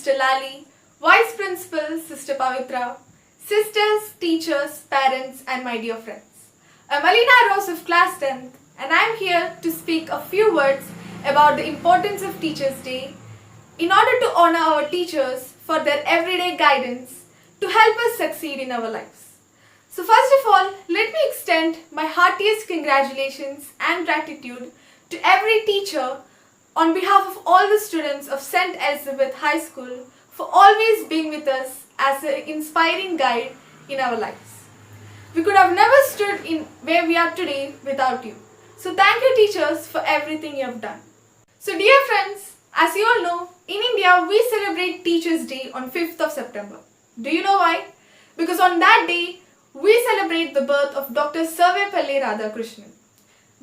Sister Lali, Vice Principal, Sister Pavitra, sisters, teachers, parents, and my dear friends. I'm Alina Rose of Class 10th, and I'm here to speak a few words about the importance of Teachers' Day in order to honor our teachers for their everyday guidance to help us succeed in our lives. So first of all, let me extend my heartiest congratulations and gratitude to every teacher on behalf of all the students of St. Elizabeth High School for always being with us as an inspiring guide in our lives. We could have never stood in where we are today without you. So thank you teachers for everything you have done. So dear friends, as you all know, in India we celebrate Teachers' Day on 5th of September. Do you know why? Because on that day, we celebrate the birth of Dr. Sarvepalli Radhakrishnan.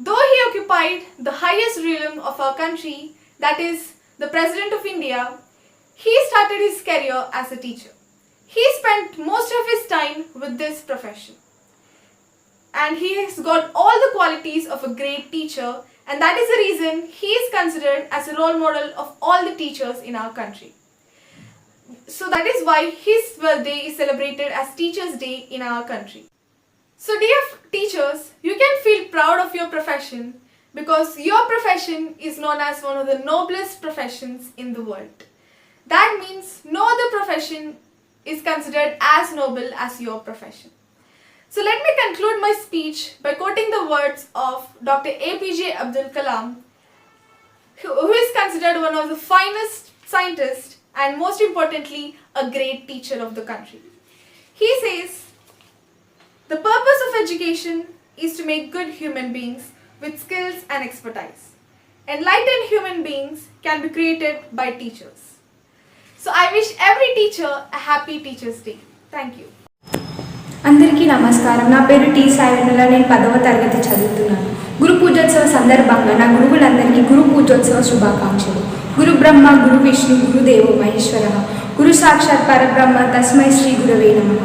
Though he occupied the highest realm of our country, that is, the President of India, he started his career as a teacher. He spent most of his time with this profession. And he has got all the qualities of a great teacher, and that is the reason he is considered as a role model of all the teachers in our country. So that is why his birthday is celebrated as Teachers' Day in our country. So dear teachers, you can feel proud of your profession because your profession is known as one of the noblest professions in the world. That means no other profession is considered as noble as your profession. So let me conclude my speech by quoting the words of Dr. APJ Abdul Kalam, who is considered one of the finest scientists and most importantly a great teacher of the country. He says, "The purpose of education is to make good human beings with skills and expertise. Enlightened human beings can be created by teachers." So I wish every teacher a happy Teachers' Day. Thank you. అందరికీ నమస్కారం. నా పేరు T సాయివెన్నెల. నేను 10వ తరగతి చదువుతున్నాను. గురు పూజోత్సవ సందర్భంగా నా గురువులందరికీ గురు పూజోత్సవ శుభాకాంక్షలు. గురు బ్రహ్మ, గురు విష్ణు, గురుదేవో మహేశ్వరః. గురు సాక్షాత్ పరబ్రహ్మ తస్మై శ్రీ గురవే నమః.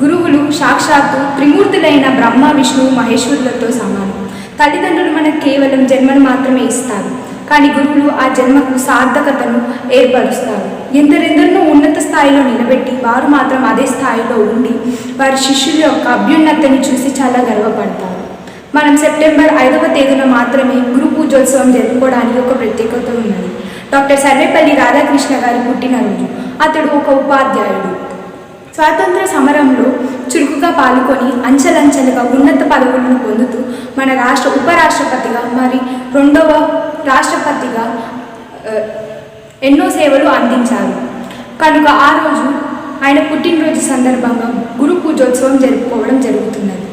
గురువులు సాక్షాత్తు త్రిమూర్తులైన బ్రహ్మ, విష్ణువు, మహేశ్వరులతో సమానం. తల్లిదండ్రులు మనకు కేవలం జన్మను మాత్రమే ఇస్తారు, కానీ గురువులు ఆ జన్మకు సార్థకతను ఏర్పరుస్తారు. ఎందరెందరినో ఉన్నత స్థాయిలో నిలబెట్టి వారు మాత్రం అదే స్థాయిలో ఉండి వారి శిష్యుల యొక్క అభ్యున్నతిని చూసి చాలా గర్వపడతారు. మనం సెప్టెంబర్ 5వ తేదీన మాత్రమే గురు పూజోత్సవం జరుపుకోవడానికి ఒక ప్రత్యేకత ఉన్నది. డాక్టర్ సర్వేపల్లి రాధాకృష్ణ గారి పుట్టినరోజు. అతడు ఒక ఉపాధ్యాయుడు. స్వాతంత్ర సమరంలో చురుకుగా పాల్గొని అంచెలంచెలుగా ఉన్నత పదవులను పొందుతూ మన రాష్ట్ర ఉపరాష్ట్రపతిగా మరి 2వ రాష్ట్రపతిగా ఎన్నో సేవలు అందించారు. కనుక ఆ రోజు ఆయన పుట్టినరోజు సందర్భంగా గురు పూజోత్సవం జరుపుకోవడం జరుగుతున్నది.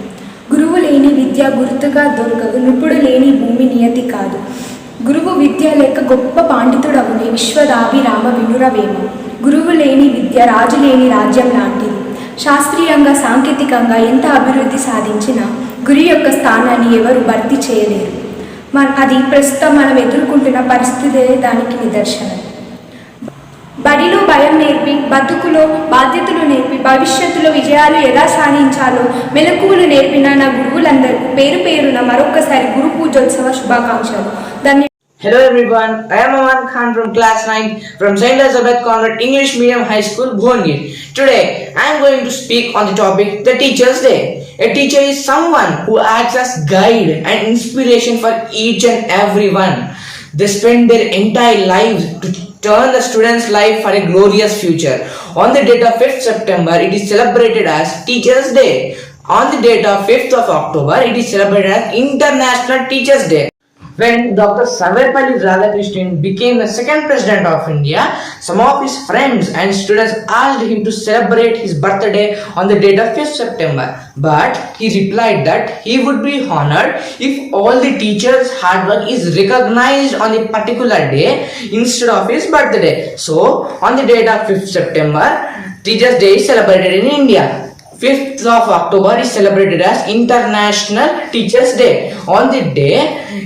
గురువు లేని విద్య గుర్తుగా దొరకదు, నిపుడు లేని భూమి నియతి కాదు. గురువు విద్య లేక గొప్ప పాండితుడవునే విశ్వదాభిరామ వినురవేమ. గురువు లేని విద్య రాజు లేని రాజ్యం లాంటిది. శాస్త్రీయంగా సాంకేతికంగా ఎంత అభివృద్ధి సాధించినా గురు యొక్క స్థానాన్ని ఎవరు భర్తీ చేయలేరు. అది ప్రస్తుతం మనం ఎదుర్కొంటున్న పరిస్థితే దానికి నిదర్శనం. బడిలో భయం నేర్పి, బతుకులో బాధ్యతలు నేర్పి, భవిష్యత్తులో విజయాలు ఎలా సాధించాలో మెలకువలు నేర్పిన నా గురువులందరికీ పేరు పేరున మరొకసారి గురు పూజోత్సవ శుభాకాంక్షలు. Hello everyone, I am Aman Khan from class 9 from St. Elizabeth Convent English Medium High School, Bhubaneswar. Today I am going to speak on the topic the Teachers' Day. A teacher is someone who acts as guide and inspiration for each and everyone. They spend their entire lives to turn the students' life for a glorious future. On the date of 5th September, it is celebrated as Teachers' Day. On the date of 5th of October, it is celebrated as International Teachers' Day. When Dr. Sarvepalli Radhakrishnan became the second president of India, some of his friends and students asked him to celebrate his birthday on the date of 5th September. But he replied that he would be honored if all the teachers' hard work is recognized on a particular day instead of his birthday. So, on the date of 5th September, Teachers' Day is celebrated in India. 5th of October is celebrated as International Teachers' Day. On the day,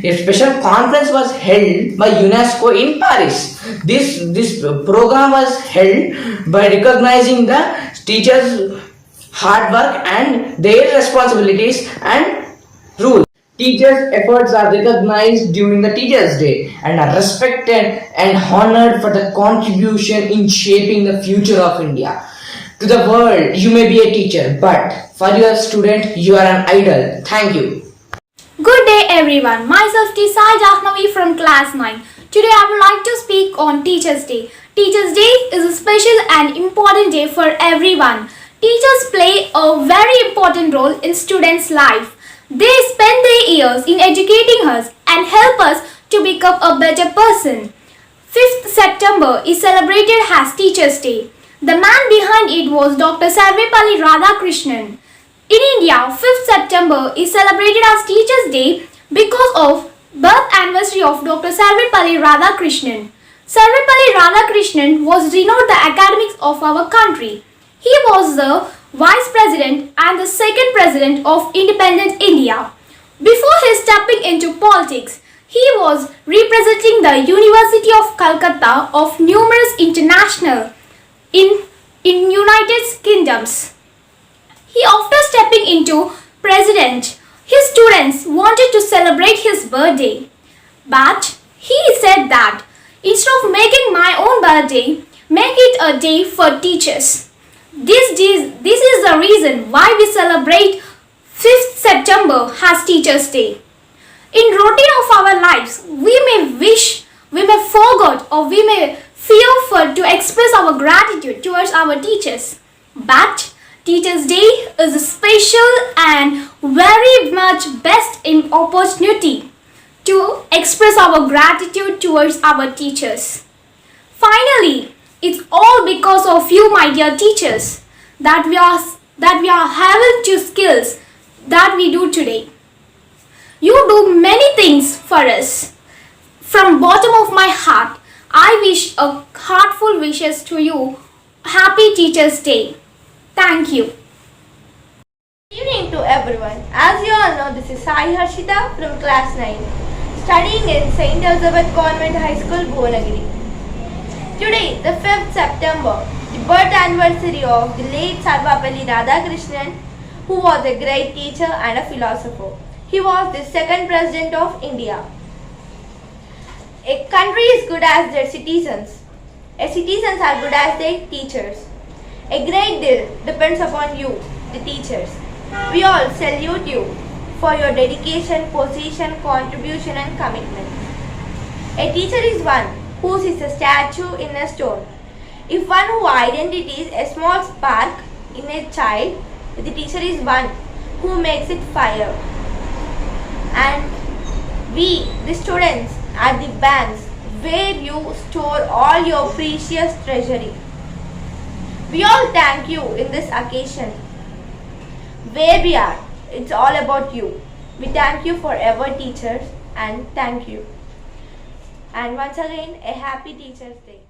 a special conference was held by UNESCO in Paris. This program was held by recognizing the teachers' hard work and their responsibilities and rules. Teachers' efforts are recognized during the Teachers' Day and are respected and honored for the contribution in shaping the future of India. To the world, you may be a teacher, but for your student, you are an idol. Thank you. Good day everyone, myself Tisai Jahnavi from class 9. Today I would like to speak on Teachers' Day. Teachers' Day is a special and important day for everyone. Teachers play a very important role in students' life. They spend their years in educating us and help us to become a better person. 5th September is celebrated as Teachers' Day. The man behind it was Dr. Sarvepalli Radhakrishnan. In India, 5th September is celebrated as Teachers' Day because of birth anniversary of Dr. Sarvepalli Radhakrishnan. Sarvepalli Radhakrishnan was renowned the academics of our country. He was the Vice President and the second President of independent India. Before his stepping into politics, he was representing the University of Calcutta of numerous international in United Kingdoms. He, after stepping into president, his students wanted to celebrate his birthday. But he said that instead of making my own birthday, make it a day for teachers. This is the reason why we celebrate 5th September as Teachers' Day. In routine of our lives, we may wish, we may forget, or we may fear for to express our gratitude towards our teachers. But Teachers' Day is a special and very much best opportunity to express our gratitude towards our teachers. Finally, it's all because of you, my dear teachers, that we are having two skills that we do today. You do many things for us. From bottom of my heart, I wish a heartful wishes to you. Happy Teachers' Day. Thank you. Good evening to everyone. As you all know, this is Sai Harshita from class 9, studying in St. Elizabeth Convent High School, Bhuvanagiri. Today, the 5th September, the birth anniversary of the late Sarvepalli Radhakrishnan, who was a great teacher and a philosopher. He was the second President of India. A country is good as their citizens. Citizens are good as their teachers. A great deal depends upon you, the teachers. We all salute you for your dedication, position, contribution and commitment. A teacher is one who sees a statue in a stone. If one who identifies a small spark in a child, the teacher is one who makes it fire. And we, the students, are the banks where you store all your precious treasury. We all thank you in this occasion. Where we are, it's all about you. We thank you forever, teachers, and thank you. And once again, a happy Teachers' Day.